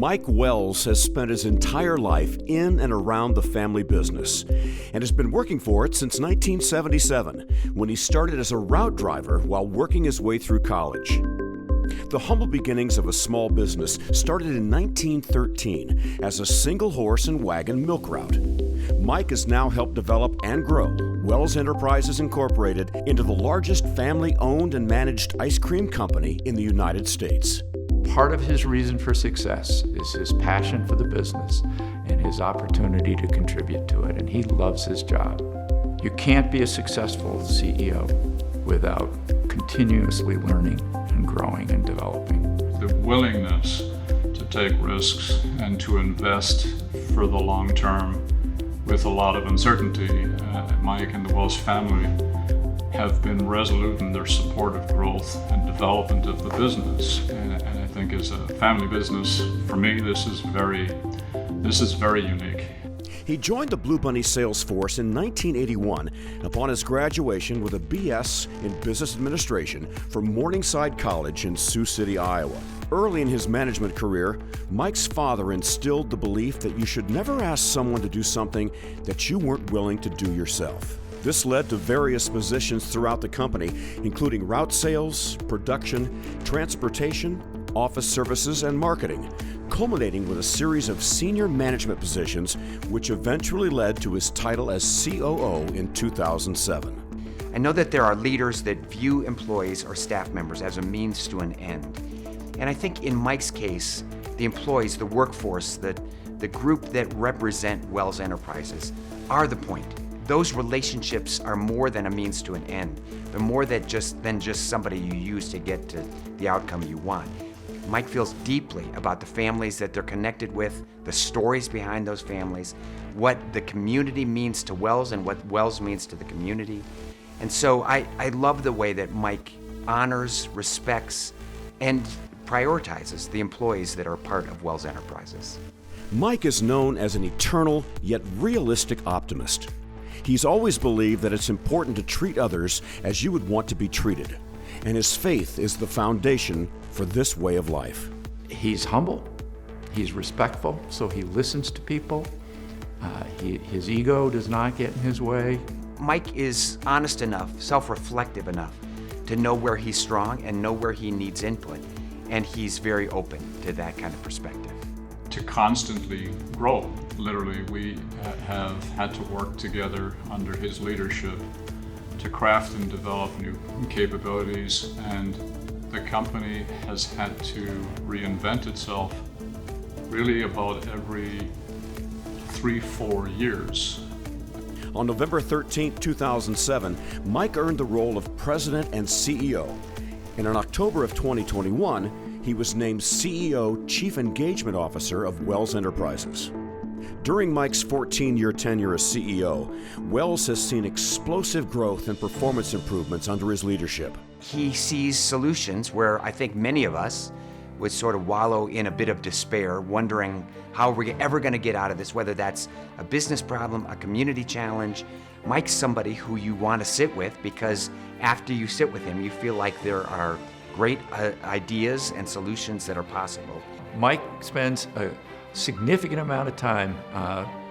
Mike Wells has spent his entire life in and around the family business and has been working for it since 1977, when he started as a route driver while working his way through college. The humble beginnings of a small business started in 1913 as a single horse and wagon milk route. Mike has now helped develop and grow Wells Enterprises Incorporated into the largest family-owned and managed ice cream company in the United States. Part of his reason for success is his passion for the business and his opportunity to contribute to it, and he loves his job. You can't be a successful CEO without continuously learning and growing and developing. The willingness to take risks and to invest for the long term with a lot of uncertainty. Mike and the Wells family have been resolute in their support of growth and development of the business. And I think as a family business, for me, this is very unique. He joined the Blue Bunny sales force in 1981 upon his graduation with a BS in Business Administration from Morningside College in Sioux City, Iowa. Early in his management career, Mike's father instilled the belief that you should never ask someone to do something that you weren't willing to do yourself. This led to various positions throughout the company, including route sales, production, transportation, office services, and marketing, culminating with a series of senior management positions, which eventually led to his title as COO in 2007. I know that there are leaders that view employees or staff members as a means to an end. And I think in Mike's case, the employees, the workforce, the group that represent Wells Enterprises are the point. Those relationships are more than a means to an end. They're more than just somebody you use to get to the outcome you want. Mike feels deeply about the families that they're connected with, the stories behind those families, what the community means to Wells and what Wells means to the community. And so I love the way that Mike honors, respects, and prioritizes the employees that are part of Wells Enterprises. Mike is known as an eternal yet realistic optimist. He's always believed that it's important to treat others as you would want to be treated, and his faith is the foundation for this way of life. He's humble, he's respectful, so he listens to people. His ego does not get in his way. Mike is honest enough, self-reflective enough to know where he's strong and know where he needs input, and he's very open to that kind of perspective. To constantly grow. Literally, we have had to work together under his leadership to craft and develop new capabilities, and the company has had to reinvent itself really about every 3-4 years. On November 13, 2007, Mike earned the role of President and CEO, and in October of 2021, he was named CEO Chief Engagement Officer of Wells Enterprises. During Mike's 14-year tenure as CEO, Wells has seen explosive growth and performance improvements under his leadership. He sees solutions where I think many of us would sort of wallow in a bit of despair, wondering how we're ever going to get out of this, whether that's a business problem, a community challenge. Mike's somebody who you want to sit with, because after you sit with him, you feel like there are great ideas and solutions that are possible. Mike spends a significant amount of time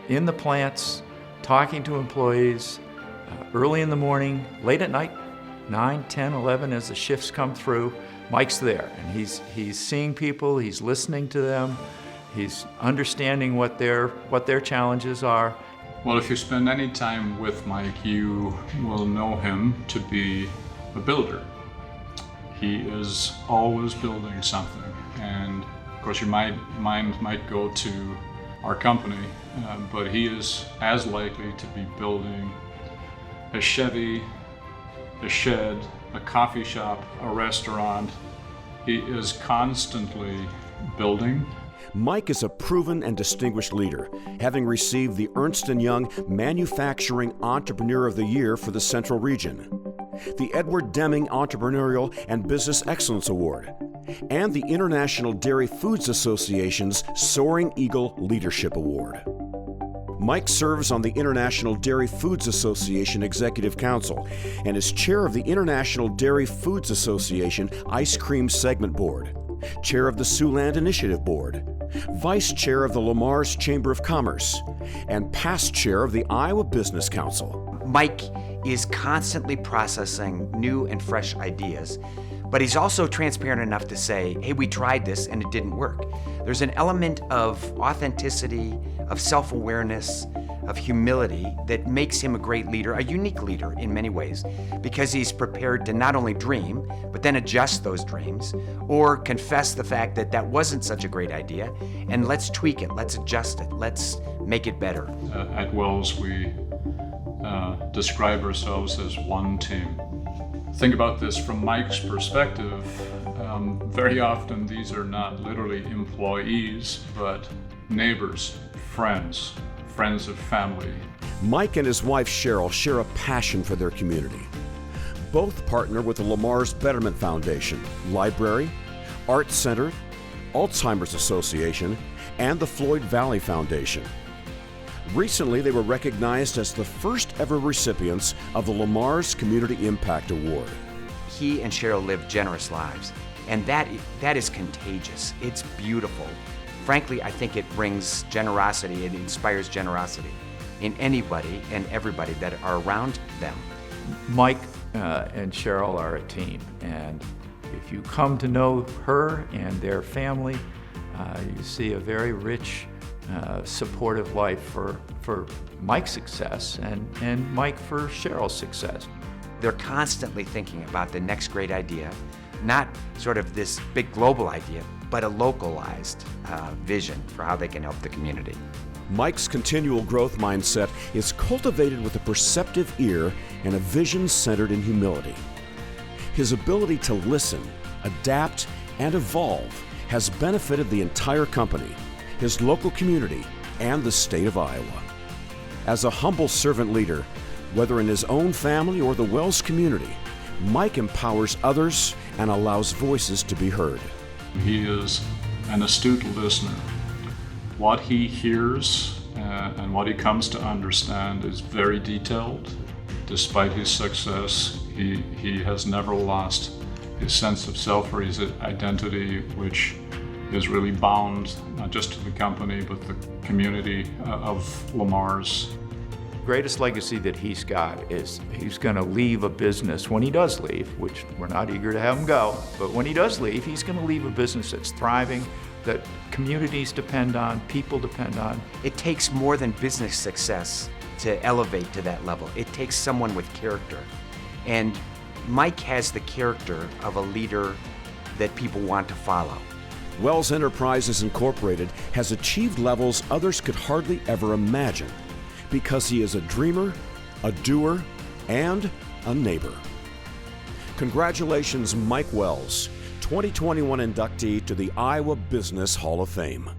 in the plants, talking to employees, early in the morning, late at night, 9, 10, 11, as the shifts come through. Mike's there, and he's seeing people, he's listening to them, he's understanding what their challenges are. Well, if you spend any time with Mike, you will know him to be a builder. He is always building something, and of course your mind might go to our company, but he is as likely to be building a Chevy, a shed, a coffee shop, a restaurant. He is constantly building. Mike is a proven and distinguished leader, having received the Ernst & Young Manufacturing Entrepreneur of the Year for the Central Region, the Edward Deming Entrepreneurial and Business Excellence Award, and the International Dairy Foods Association's Soaring Eagle Leadership Award. Mike serves on the International Dairy Foods Association Executive Council and is chair of the International Dairy Foods Association Ice Cream Segment Board. chair of the Siouxland Initiative Board, vice chair of the Le Mars Chamber of Commerce, and past chair of the Iowa Business Council. Mike is constantly processing new and fresh ideas, but he's also transparent enough to say, hey, we tried this and it didn't work. There's an element of authenticity, of self-awareness, of humility that makes him a great leader, a unique leader in many ways, because he's prepared to not only dream, but then adjust those dreams, or confess the fact that that wasn't such a great idea, and let's tweak it, let's adjust it, let's make it better. At Wells, we describe ourselves as one team. Think about this from Mike's perspective. Very often these are not literally employees, but neighbors, friends of family. Mike and his wife Cheryl share a passion for their community. Both partner with the Le Mars Betterment Foundation, Library, Art Center, Alzheimer's Association, and the Floyd Valley Foundation. Recently, they were recognized as the first ever recipients of the Le Mars Community Impact Award. He and Cheryl live generous lives, and that is contagious. It's beautiful. Frankly, I think it brings generosity, it inspires generosity in anybody and everybody that are around them. Mike and Cheryl are a team, and if you come to know her and their family, you see a very rich, supportive life for Mike's success and Mike for Cheryl's success. They're constantly thinking about the next great idea, not sort of this big global idea, but a localized vision for how they can help the community. Mike's continual growth mindset is cultivated with a perceptive ear and a vision centered in humility. His ability to listen, adapt, and evolve has benefited the entire company, his local community, and the state of Iowa. As a humble servant leader, whether in his own family or the Wells community, Mike empowers others and allows voices to be heard. He is an astute listener. What he hears and what he comes to understand is very detailed. Despite his success, he has never lost his sense of self or his identity, which is really bound not just to the company but the community of Le Mars. Greatest legacy that he's got is he's going to leave a business when he does leave, which we're not eager to have him go, but when he does leave, he's going to leave a business that's thriving, that communities depend on, people depend on. It takes more than business success to elevate to that level. It takes someone with character. And Mike has the character of a leader that people want to follow. Wells Enterprises Incorporated has achieved levels others could hardly ever imagine because he is a dreamer, a doer, and a neighbor. Congratulations, Mike Wells, 2021 inductee to the Iowa Business Hall of Fame.